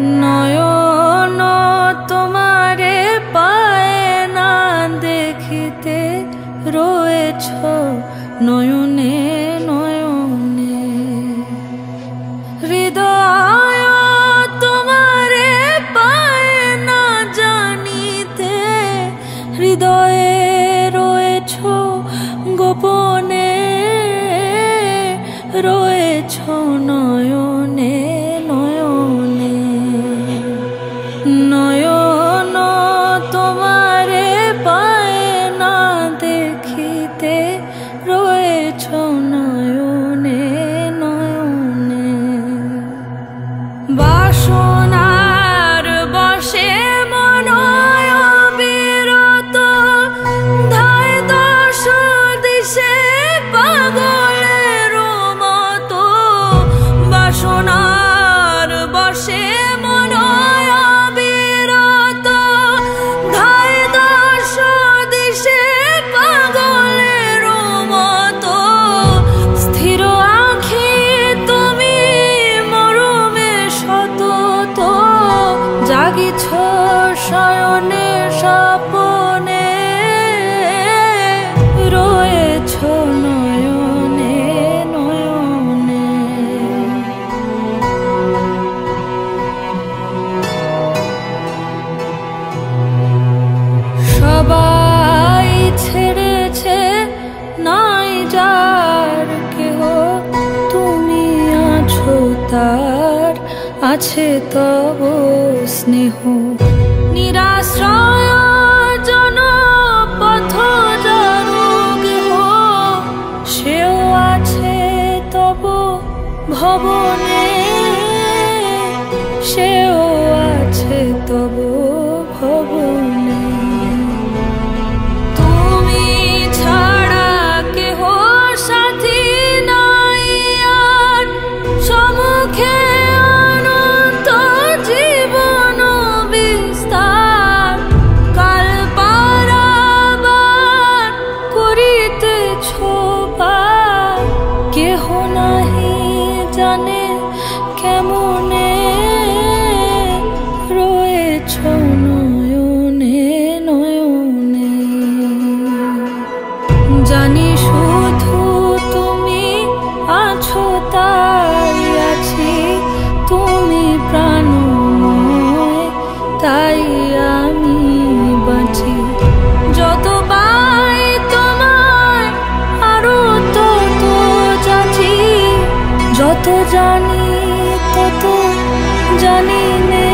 নয়ন তোমারে পায় না দেখিতে রয়েছ নয়নে নয়নে। হৃদয় তোমারে পায় না জানিতে হৃদয়ে রয়েছ গোপনে রয়েছ নয়নে নয়নে। নয়ন তোমারে পায় না দেখিতে রয়েছ নয়নে নয়নে। বাসনার বশে মনয় বিরত ধায় দশ দিশে পাগলের মতো। বাসনার বশে মনয় বিরত ধায় দশ দিশে পাগলের মতো। স্থির আঁখি তুমি মরমে সতত জাগিছ শয়নে স্বপনে রয়েছ নয়নে নয়নে। সবাই ছেড়েছে নাই যার কেহ তুমি আছো তার আছে তব স্নেহ। নিরাশ্রয় জন পথ যারো গেহ সেও আছে তব ভবনে সেও আছে তব ভবনে। তুমি ছাড়া কেহ সাথী নাই আর সম্মুখে অনন্ত জীবন বিস্তার। কাল পারাবার করিতেছ পার কেহ নাহি জানে কেমনে রয়েছ নয়নে নয়নে। জানি শুধু তুমি আছো তাই আছি তুমি প্রাণময় তাই আমি বাঁচি। যত পাই তোমায় আরো তত যাচ্ছি যত জানি তত জানি নে।